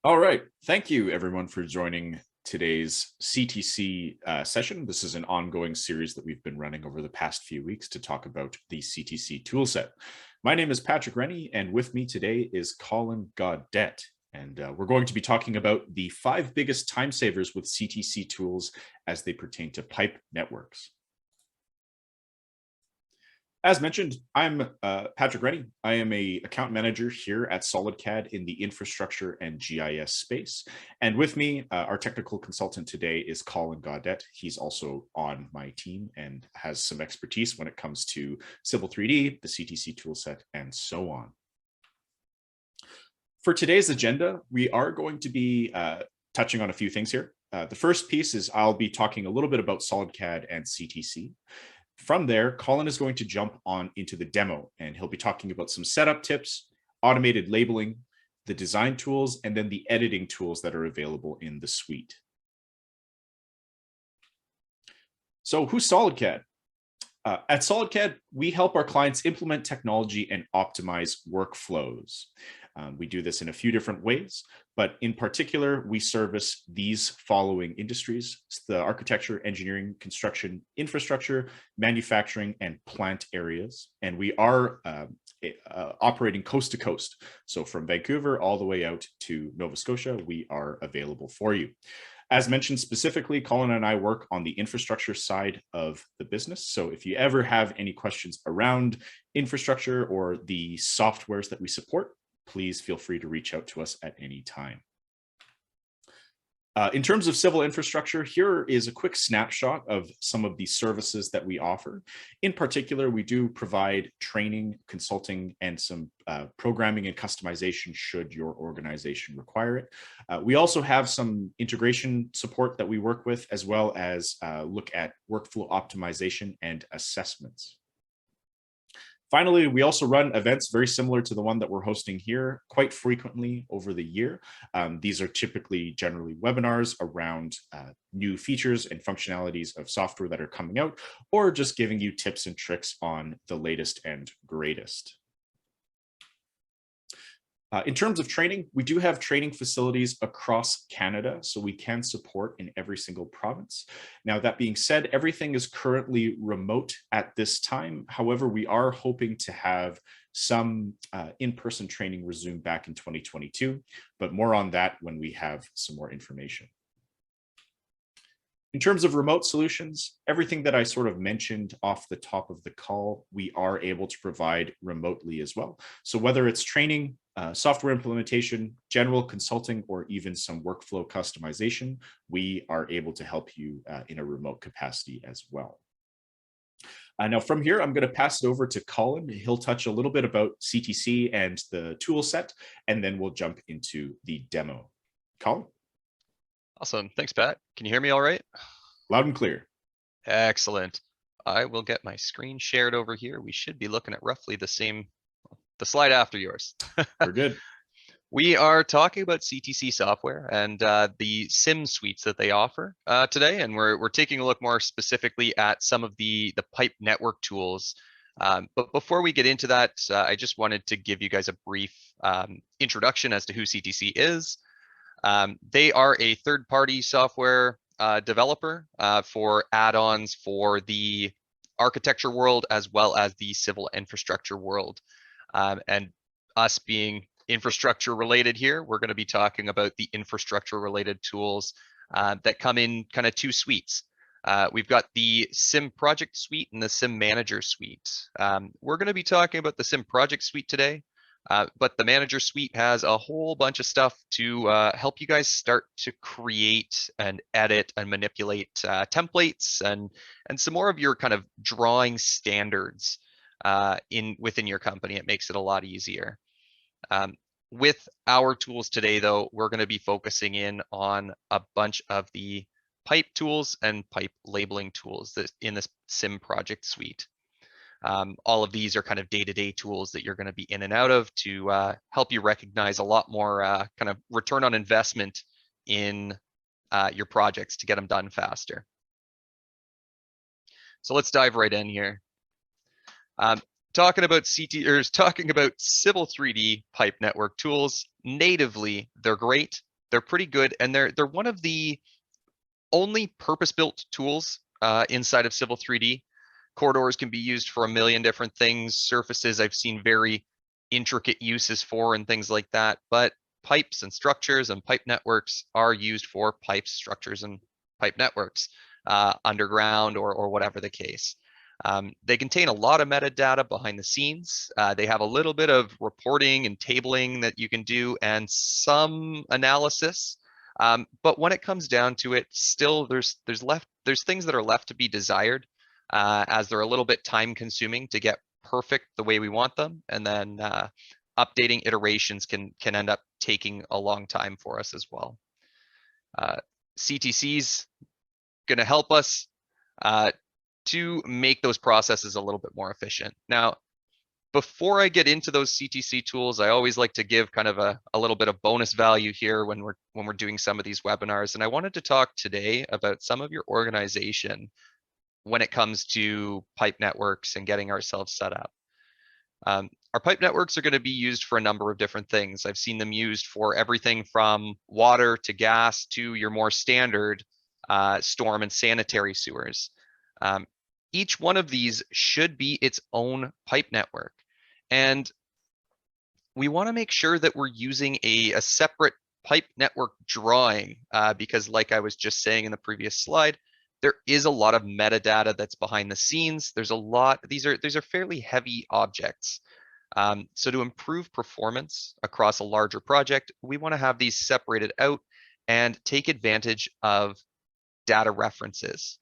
All right. Thank you, everyone, for joining today's CTC session. This is an ongoing series that we've been running over the past few weeks to talk about the CTC toolset. My name is Patrick Rennie, and with me today is Colin Gaudette. And we're going to be talking about the 5 biggest time savers with CTC tools as they pertain to pipe networks. As mentioned, I'm Patrick Rennie. I am an account manager here at SolidCAD in the infrastructure and GIS space. And with me, our technical consultant today is Colin Gaudette. He's also on my team and has some expertise when it comes to Civil 3D, the CTC toolset, and so on. For today's agenda, we are going to be touching on a few things here. The first piece is I'll be talking a little bit about SolidCAD and CTC. From there, Colin is going to jump on into the demo, and he'll be talking about some setup tips, automated labeling, the design tools, and then the editing tools that are available in the suite. So who's SolidCAD? At SolidCAD, we help our clients implement technology and optimize workflows. We do this in a few different ways, but in particular, we service these following industries: the architecture, engineering, construction, infrastructure, manufacturing, and plant areas. And we are operating coast to coast. So from Vancouver all the way out to Nova Scotia, we are available for you. As mentioned specifically, Colin and I work on the infrastructure side of the business. So if you ever have any questions around infrastructure or the softwares that we support, please feel free to reach out to us at any time. In terms of civil infrastructure, here is a quick snapshot of some of the services that we offer. In particular, we do provide training, consulting, and some programming and customization should your organization require it. We also have some integration support that we work with, as well as look at workflow optimization and assessments. Finally, we also run events very similar to the one that we're hosting here quite frequently over the year. These are typically generally webinars around new features and functionalities of software that are coming out, or just giving you tips and tricks on the latest and greatest. In terms of training, we do have training facilities across Canada, so we can support in every single province. Now, that being said, everything is currently remote at this time. However, we are hoping to have some in-person training resume back in 2022, but more on that when we have some more information. In terms of remote solutions, everything that I sort of mentioned off the top of the call, we are able to provide remotely as well. So whether it's training, software implementation, general consulting, or even some workflow customization, we are able to help you in a remote capacity as well. Now from here, I'm going to pass it over to Colin. He'll touch a little bit about CTC and the tool set, and then we'll jump into the demo. Colin? Awesome. Thanks, Pat. Can you hear me all right? Loud and clear. Excellent. I will get my screen shared over here. We should be looking at roughly the slide after yours. We're good. We are talking about CTC software and the CIM suites that they offer today, and we're taking a look more specifically at some of the pipe network tools. But before we get into that, I just wanted to give you guys a brief introduction as to who CTC is. They are a third-party software developer for add-ons for the architecture world as well as the civil infrastructure world. And us being infrastructure related here, we're going to be talking about the infrastructure related tools that come in kind of 2 suites. We've got the CIM Project Suite and the CIM Manager Suite. We're going to be talking about the CIM Project Suite today. But the Manager Suite has a whole bunch of stuff to help you guys start to create and edit and manipulate templates and some more of your kind of drawing standards within your company. It makes it a lot easier. With our tools today, though, we're going to be focusing in on a bunch of the pipe tools and pipe labeling tools in this CIM Project Suite. All of these are kind of day-to-day tools that you're going to be in and out of to help you recognize a lot more kind of return on investment in your projects to get them done faster. So let's dive right in here. Talking about Civil 3D pipe network tools, natively, they're great. They're pretty good, and they're one of the only purpose-built tools inside of Civil 3D. Corridors can be used for a million different things. Surfaces I've seen very intricate uses for and things like that, but pipes and structures and pipe networks are used for pipes, structures, and pipe networks, underground or whatever the case. They contain a lot of metadata behind the scenes. They have a little bit of reporting and tabling that you can do and some analysis. But when it comes down to it, still there's things that are left to be desired, as they're a little bit time consuming to get perfect the way we want them. And then updating iterations can end up taking a long time for us as well. CTC's going to help us to make those processes a little bit more efficient. Now, before I get into those CTC tools, I always like to give kind of a little bit of bonus value here when we're doing some of these webinars. And I wanted to talk today about some of your organization when it comes to pipe networks and getting ourselves set up. Our pipe networks are going to be used for a number of different things. I've seen them used for everything from water to gas to your more standard storm and sanitary sewers. Each one of these should be its own pipe network. And we want to make sure that we're using a separate pipe network drawing because, like I was just saying in the previous slide, there is a lot of metadata that's behind the scenes. There's a lot, these are fairly heavy objects. So to improve performance across a larger project, we want to have these separated out and take advantage of data references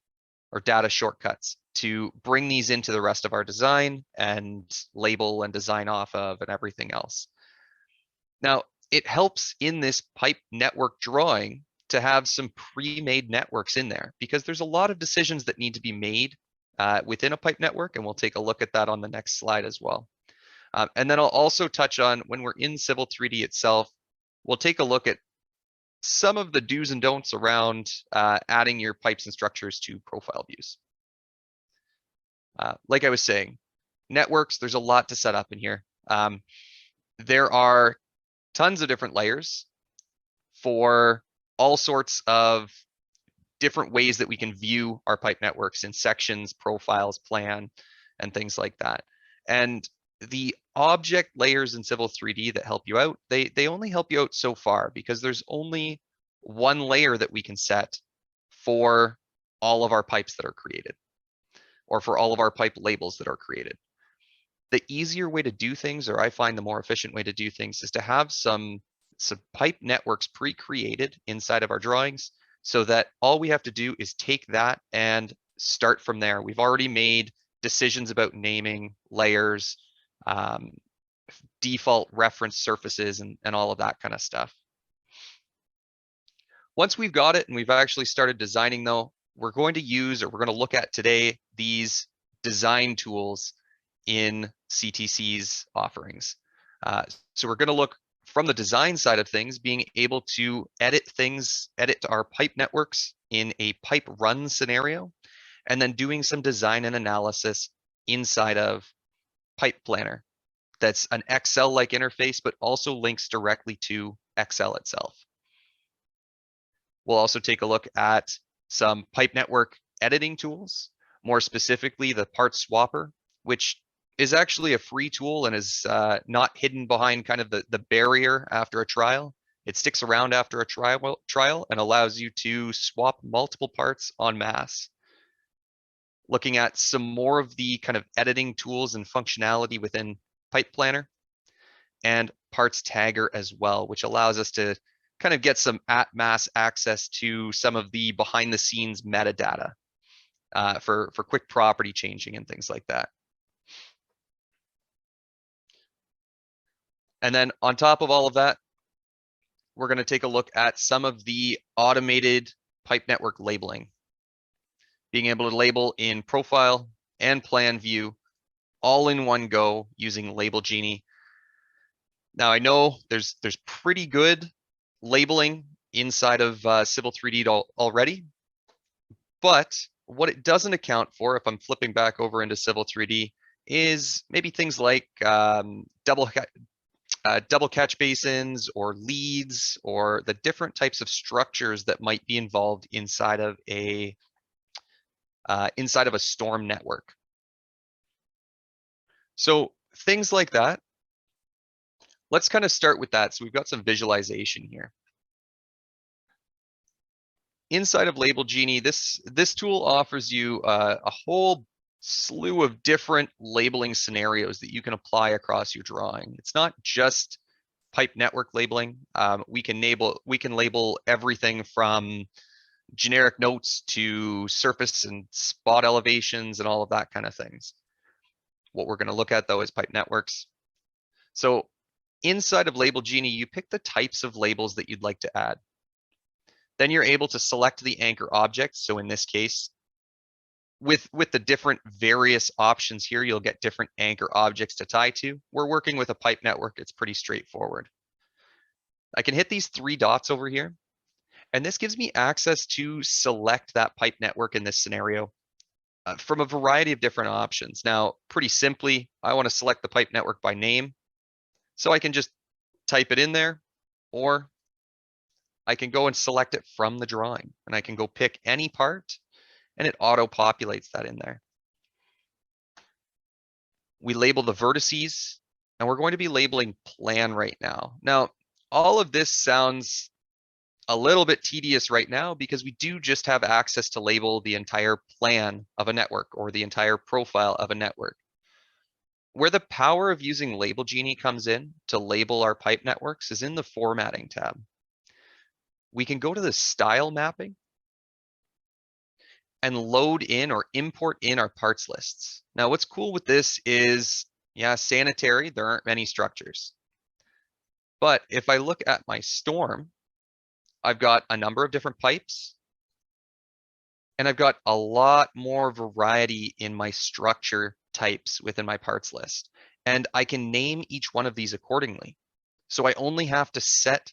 or data shortcuts to bring these into the rest of our design and label and design off of and everything else. Now, it helps in this pipe network drawing to have some pre-made networks in there because there's a lot of decisions that need to be made within a pipe network, and we'll take a look at that on the next slide as well. And then I'll also touch on when we're in Civil 3D itself, we'll take a look at some of the do's and don'ts around adding your pipes and structures to profile views. Like I was saying, networks, there's a lot to set up in here. There are tons of different layers for all sorts of different ways that we can view our pipe networks in sections, profiles, plan, and things like that. And the object layers in Civil 3D that help you out, they only help you out so far because there's only one layer that we can set for all of our pipes that are created or for all of our pipe labels that are created. The easier way to do things, or I find the more efficient way to do things, is to have some pipe networks pre-created inside of our drawings so that all we have to do is take that and start from there. We've already made decisions about naming layers, default reference surfaces, and all of that kind of stuff. Once we've got it and we've actually started designing though, we're going to use, or we're going to look at today, these design tools in CTC's offerings. So we're going to look from the design side of things, being able to edit our pipe networks in a pipe run scenario, and then doing some design and analysis inside of Pipe Planner. That's an Excel-like interface, but also links directly to Excel itself. We'll also take a look at some pipe network editing tools, more specifically the part swapper, which is actually a free tool and is not hidden behind kind of the barrier after a trial. It sticks around after a trial and allows you to swap multiple parts en masse. Looking at some more of the kind of editing tools and functionality within Pipe Planner, and Parts Tagger as well, which allows us to kind of get some at-mass access to some of the behind-the-scenes metadata for quick property changing and things like that. And then on top of all of that, we're going to take a look at some of the automated pipe network labeling. Being able to label in profile and plan view all in one go using Label Genie. Now I know there's pretty good labeling inside of Civil 3D already, but what it doesn't account for, if I'm flipping back over into Civil 3D, is maybe things like double catch basins or leads or the different types of structures that might be involved inside of a storm network. So things like that. Let's kind of start with that. So we've got some visualization here. Inside of Label Genie, this tool offers you a whole slew of different labeling scenarios that you can apply across your drawing. It's not just pipe network labeling. We can label everything from generic notes to surface and spot elevations and all of that kind of things. What we're going to look at though is pipe networks. So inside of Label Genie, you pick the types of labels that you'd like to add. Then you're able to select the anchor object. So in this case, with the different various options here, you'll get different anchor objects to tie to. We're working with a pipe network. It's pretty straightforward. I can hit these 3 dots over here, and this gives me access to select that pipe network in this scenario from a variety of different options. Now, pretty simply, I want to select the pipe network by name. So I can just type it in there, or I can go and select it from the drawing, and I can go pick any part and it auto populates that in there. We label the vertices, and we're going to be labeling plan right now. Now, all of this sounds a little bit tedious right now because we do just have access to label the entire plan of a network or the entire profile of a network. Where the power of using Label Genie comes in to label our pipe networks is in the formatting tab. We can go to the style mapping and load in or import in our parts lists. Now, what's cool with this is, yeah, sanitary, there aren't many structures. But if I look at my storm, I've got a number of different pipes, and I've got a lot more variety in my structure types within my parts list. And I can name each one of these accordingly. So I only have to set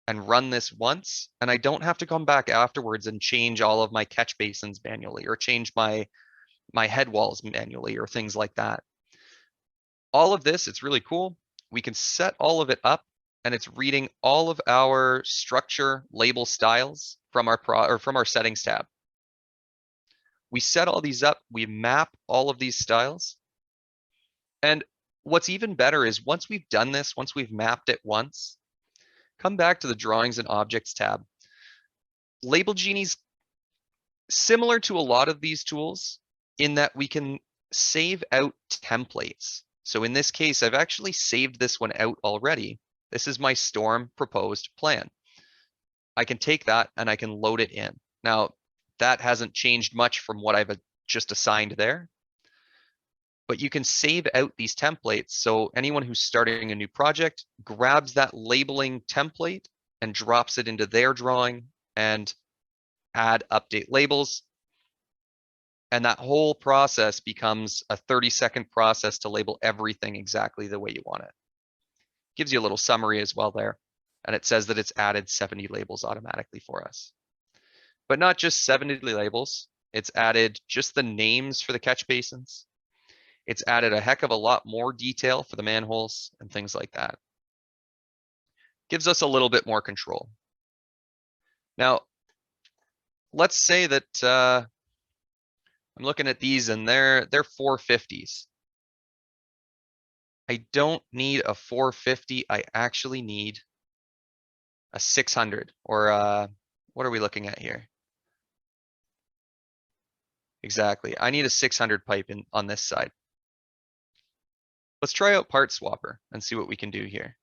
and run this once, and I don't have to come back afterwards and change all of my catch basins manually or change my head walls manually or things like that. All of this, it's really cool. We can set all of it up, and it's reading all of our structure label styles from our settings tab. We set all these up, we map all of these styles. And what's even better is once we've done this, once we've mapped it once, come back to the Drawings and Objects tab. Label Genie's similar to a lot of these tools in that we can save out templates. So in this case, I've actually saved this one out already. This is my storm proposed plan. I can take that and I can load it in. Now, that hasn't changed much from what I've just assigned there. But you can save out these templates. So anyone who's starting a new project grabs that labeling template and drops it into their drawing and add update labels. And that whole process becomes a 30-second process to label everything exactly the way you want it. Gives you a little summary as well there. And it says that it's added 70 labels automatically for us. But not just 70 labels, it's added just the names for the catch basins. It's added a heck of a lot more detail for the manholes and things like that. Gives us a little bit more control. Now, let's say that I'm looking at these and they're 450s. I don't need a 450. I actually need a 600 or what are we looking at here? Exactly. I need a 600 pipe on this side. Let's try out Part Swapper and see what we can do here.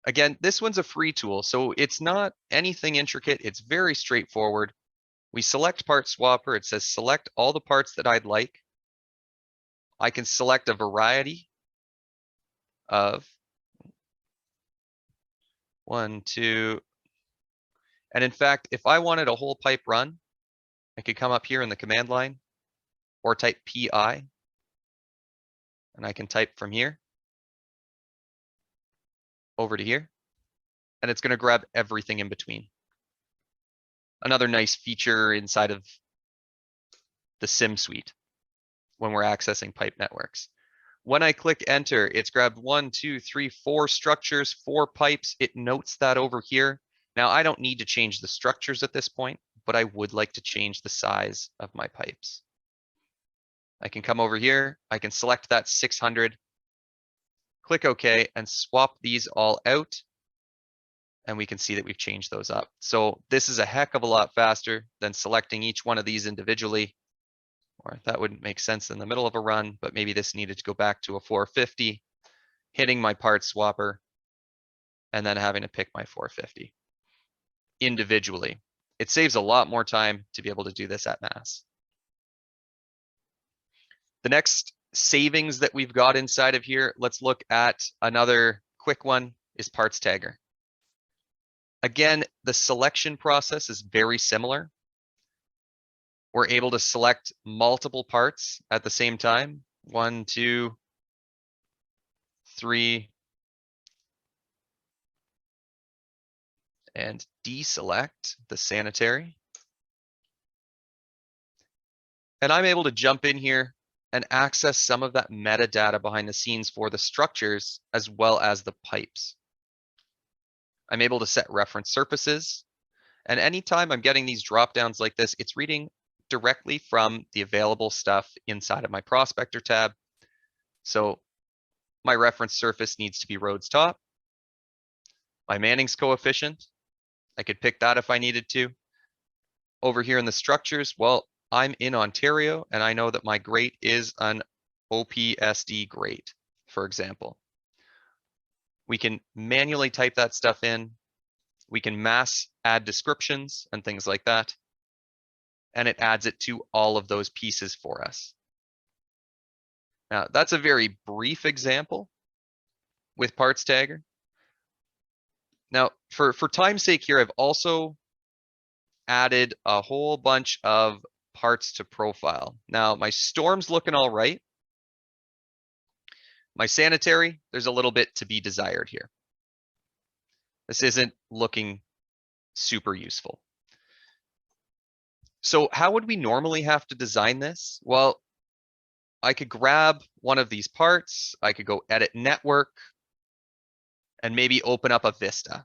Again, this one's a free tool, so it's not anything intricate. It's very straightforward. We select Part Swapper. It says select all the parts that I'd like. I can select a variety of 1, 2. And in fact, if I wanted a whole pipe run, I could come up here in the command line or type PI. And I can type from here over to here, and it's going to grab everything in between. Another nice feature inside of the CIM suite when we're accessing pipe networks. When I click enter, it's grabbed 1, 2, 3, 4 structures, 4 pipes. It notes that over here. Now I don't need to change the structures at this point, but I would like to change the size of my pipes. I can come over here. I can select that 600, click OK, and swap these all out. And we can see that we've changed those up. So this is a heck of a lot faster than selecting each one of these individually. Or that wouldn't make sense in the middle of a run, but maybe this needed to go back to a 450, hitting my part swapper, and then having to pick my 450 individually. It saves a lot more time to be able to do this at mass. The next savings that we've got inside of here, let's look at another quick one, is parts tagger. Again, the selection process is very similar. We're able to select multiple parts at the same time. 1, 2, 3. And deselect the sanitary. And I'm able to jump in here and access some of that metadata behind the scenes for the structures as well as the pipes. I'm able to set reference surfaces. And anytime I'm getting these dropdowns like this, it's reading directly from the available stuff inside of my prospector tab. So my reference surface needs to be Rhodes top. My Manning's coefficient, I could pick that if I needed to. Over here in the structures, well, I'm in Ontario and I know that my grate is an OPSD grate, for example. We can manually type that stuff in. We can mass add descriptions and things like that. And it adds it to all of those pieces for us. Now, that's a very brief example with parts tagger. Now, for time's sake here, I've also added a whole bunch of parts to profile. Now, my storm's looking all right. My sanitary, there's a little bit to be desired here. This isn't looking super useful. So how would we normally have to design this? Well, I could grab one of these parts. I could go edit network and maybe open up a Vista.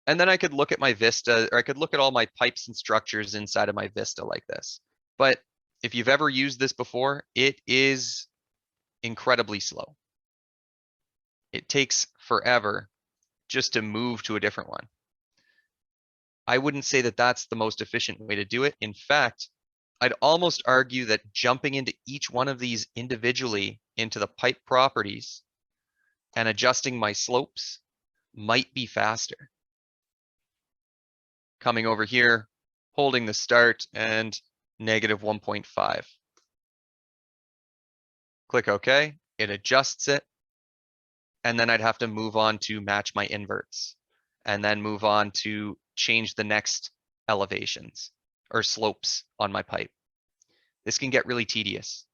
And then I could look at my Vista, or I could look at all my pipes and structures inside of my Vista like this. But if you've ever used this before, it is incredibly slow. It takes forever just to move to a different one. I wouldn't say that that's the most efficient way to do it. In fact, I'd almost argue that jumping into each one of these individually into the pipe properties and adjusting my slopes might be faster. Coming over here, holding the start and negative 1.5. Click OK, it adjusts it. And then I'd have to move on to match my inverts and then move on to change the next elevations or slopes on my pipe. This can get really tedious.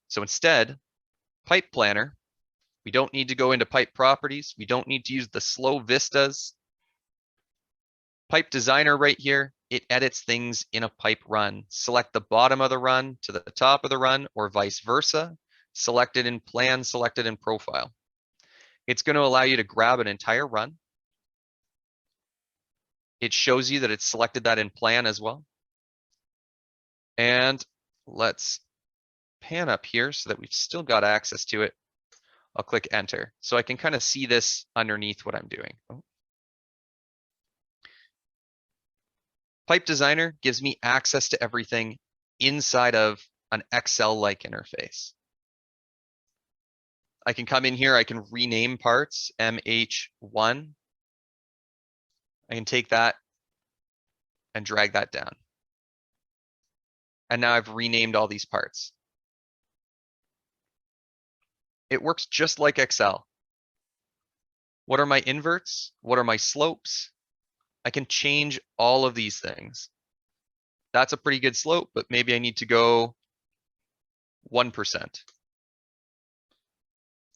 So instead, pipe planner, we don't need to go into pipe properties. We don't need to use the slow vistas. Pipe designer right here, it edits things in a pipe run. Select the bottom of the run to the top of the run or vice versa. Select it in plan, select it in profile. It's going to allow you to grab an entire run. It shows you that it's selected that in plan as well. And let's pan up here so that we've still got access to it. I'll click enter so I can kind of see this underneath what I'm doing. Oh. Pipe designer gives me access to everything inside of an Excel-like interface. I can come in here, I can rename parts, MH1. I can take that and drag that down. And now I've renamed all these parts. It works just like Excel. What are my inverts? What are my slopes? I can change all of these things. That's a pretty good slope, but maybe I need to go 1%.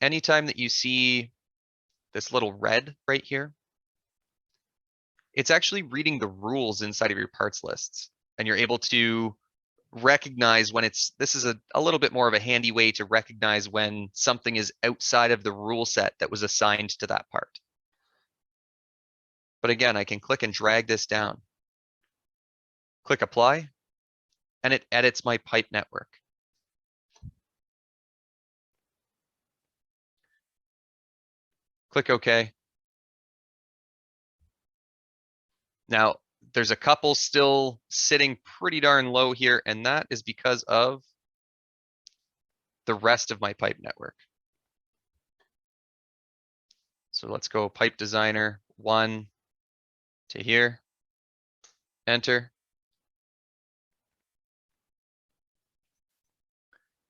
Anytime that you see this little red right here, it's actually reading the rules inside of your parts lists, and you're able to recognize when this is a little bit more of a handy way to recognize when something is outside of the rule set that was assigned to that part. But again, I can click and drag this down. Click apply, and it edits my pipe network. Click OK. Now, there's a couple still sitting pretty darn low here, and that is because of the rest of my pipe network. So let's go pipe designer 1 to here, enter.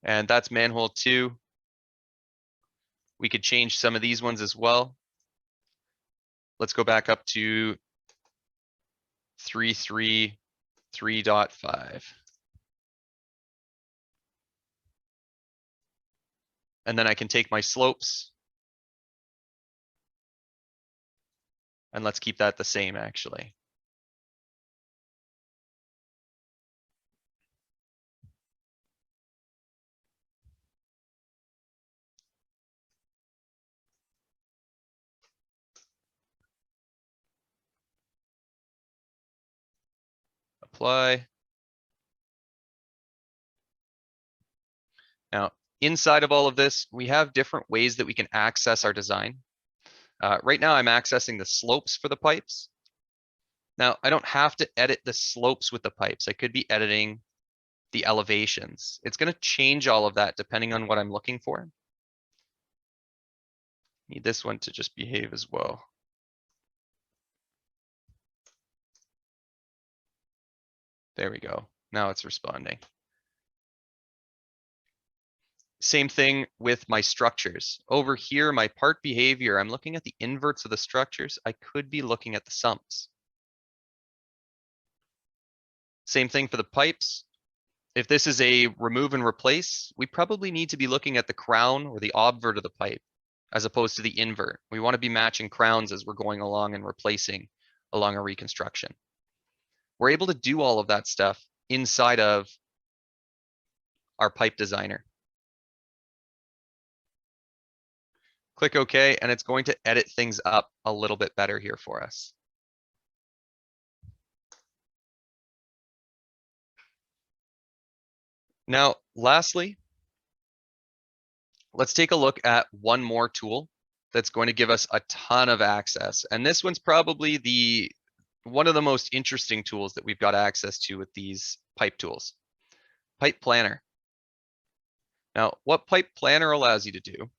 And that's manhole 2. We could change some of these ones as well. Let's go back up to 3.5. And then I can take my slopes. And let's keep that the same actually. Apply. Now, inside of all of this, we have different ways that we can access our design. Right now, I'm accessing the slopes for the pipes. Now, I don't have to edit the slopes with the pipes. I could be editing the elevations. It's going to change all of that depending on what I'm looking for. Need this one to just behave as well. There we go. Now it's responding. Same thing with my structures. Over here, my part behavior, I'm looking at the inverts of the structures. I could be looking at the sumps. Same thing for the pipes. If this is a remove and replace, we probably need to be looking at the crown or the obvert of the pipe as opposed to the invert. We want to be matching crowns as we're going along and replacing along a reconstruction. We're able to do all of that stuff inside of our pipe designer. Click OK, and it's going to edit things up a little bit better here for us. Now, lastly, let's take a look at one more tool that's going to give us a ton of access. And this one's probably one of the most interesting tools that we've got access to with these pipe tools. Pipe Planner. Now, what Pipe Planner allows you to do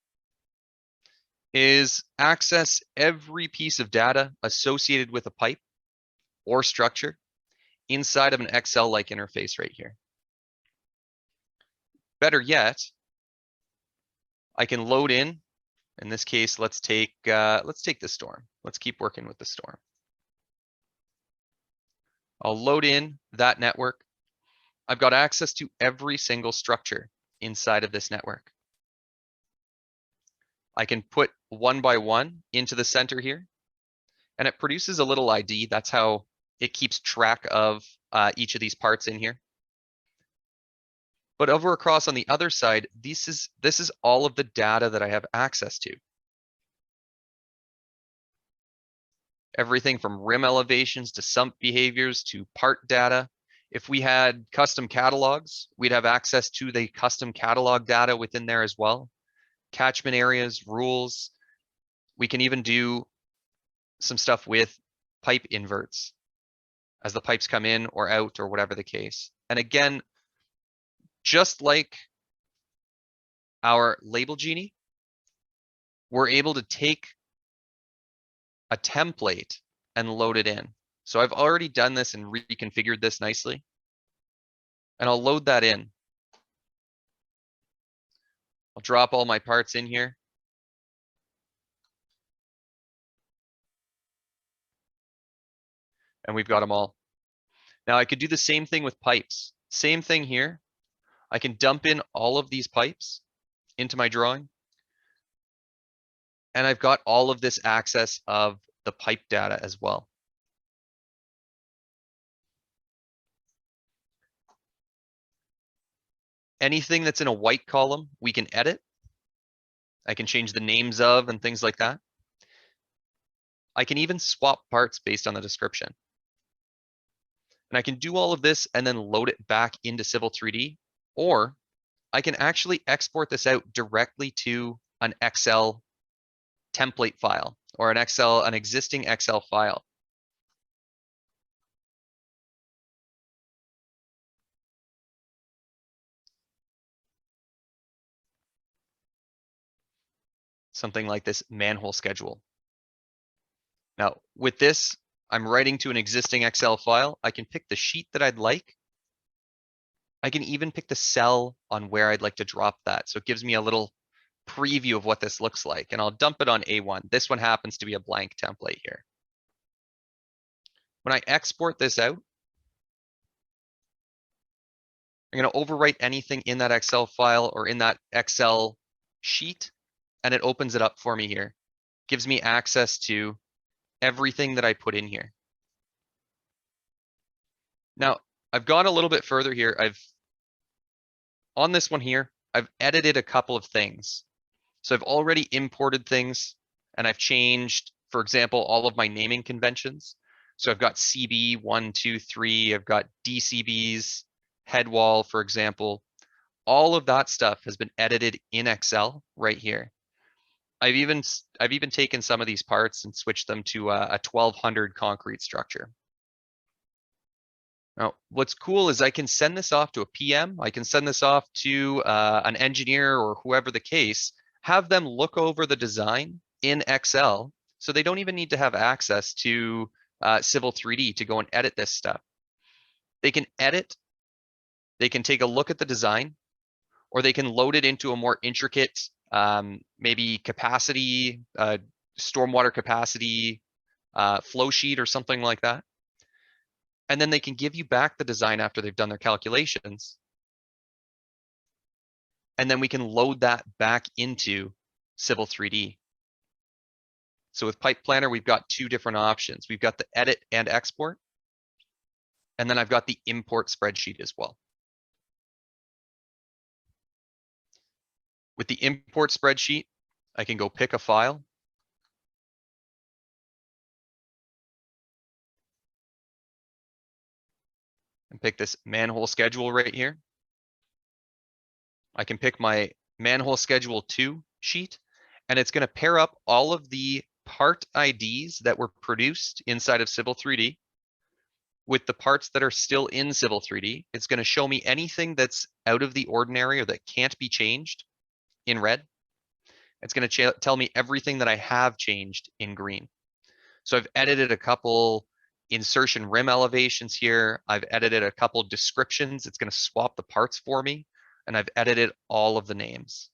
is access every piece of data associated with a pipe or structure inside of an Excel-like interface right here. Better yet, I can load in this case, let's take the storm. Let's keep working with the storm. I'll load in that network. I've got access to every single structure inside of this network. I can put one by one into the center here, and it produces a little ID. That's how it keeps track of each of these parts in here. But over across on the other side, this is all of the data that I have access to. Everything from rim elevations to sump behaviors to part data. If we had custom catalogs, we'd have access to the custom catalog data within there as well. Catchment areas, rules. We can even do some stuff with pipe inverts as the pipes come in or out or whatever the case. And again, just like our label genie, we're able to take a template and load it in. So I've already done this and reconfigured this nicely. And I'll load that in. I'll drop all my parts in here. And we've got them all. Now I could do the same thing with pipes. Same thing here. I can dump in all of these pipes into my drawing. And I've got all of this access of the pipe data as well. Anything that's in a white column, we can edit. I can change the names of and things like that. I can even swap parts based on the description. And I can do all of this and then load it back into Civil 3D, or I can actually export this out directly to an Excel template file or an existing Excel file. Something like this manhole schedule. Now, with this, I'm writing to an existing Excel file. I can pick the sheet that I'd like. I can even pick the cell on where I'd like to drop that. So it gives me a little preview of what this looks like, and I'll dump it on A1. This one happens to be a blank template here. When I export this out, I'm going to overwrite anything in that Excel file or in that Excel sheet, and it opens it up for me here. Gives me access to everything that I put in here. Now, I've gone a little bit further here. On this one here, I've edited a couple of things. So I've already imported things, and I've changed, for example, all of my naming conventions. So I've got CB 1, 2, 3, I've got DCBs, head wall, for example. All of that stuff has been edited in Excel right here. I've even taken some of these parts and switched them to a 1200 concrete structure. Now, what's cool is I can send this off to a PM. I can send this off to an engineer or whoever the case, have them look over the design in Excel, so they don't even need to have access to Civil 3D to go and edit this stuff. They can edit, they can take a look at the design, or they can load it into a more intricate, maybe capacity, stormwater capacity flow sheet or something like that. And then they can give you back the design after they've done their calculations. And then we can load that back into Civil 3D. So with Pipe Planner, we've got two different options. We've got the edit and export. And then I've got the import spreadsheet as well. With the import spreadsheet, I can go pick a file. And pick this manhole schedule right here. I can pick my manhole schedule 2 sheet, and it's going to pair up all of the part IDs that were produced inside of Civil 3D with the parts that are still in Civil 3D. It's going to show me anything that's out of the ordinary or that can't be changed in red. It's going to tell me everything that I have changed in green. So I've edited a couple insertion rim elevations here. I've edited a couple descriptions. It's going to swap the parts for me, and I've edited all of the names.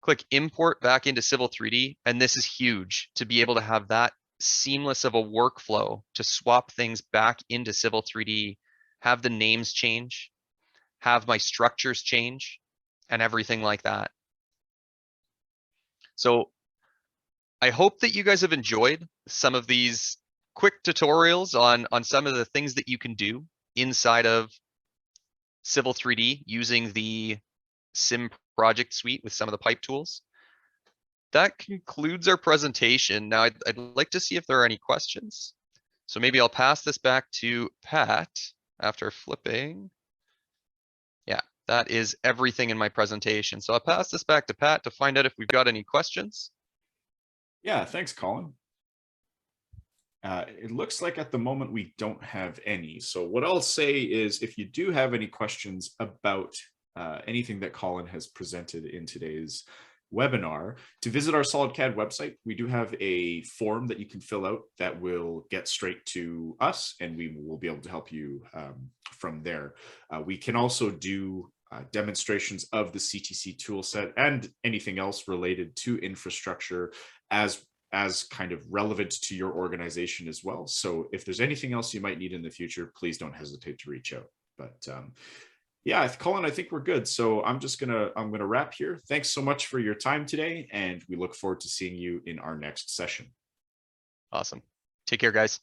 Click import back into Civil 3D, and this is huge to be able to have that seamless of a workflow to swap things back into Civil 3D, have the names change, have my structures change, and everything like that. So I hope that you guys have enjoyed some of these quick tutorials on some of the things that you can do inside of Civil 3D using the CIM Project Suite with some of the pipe tools. That concludes our presentation. Now, I'd like to see if there are any questions. So maybe I'll pass this back to Pat after flipping. Yeah, that is everything in my presentation. So I'll pass this back to Pat to find out if we've got any questions. Yeah, thanks, Colin. It looks like at the moment we don't have any. So what I'll say is if you do have any questions about anything that Colin has presented in today's webinar, to visit our SolidCAD website, we do have a form that you can fill out that will get straight to us, and we will be able to help you from there. We can also do demonstrations of the CTC toolset and anything else related to infrastructure as kind of relevant to your organization as well. So if there's anything else you might need in the future, please don't hesitate to reach out. But yeah, Colin, I think we're good. So I'm gonna wrap here. Thanks so much for your time today, and we look forward to seeing you in our next session. Awesome. Take care, guys.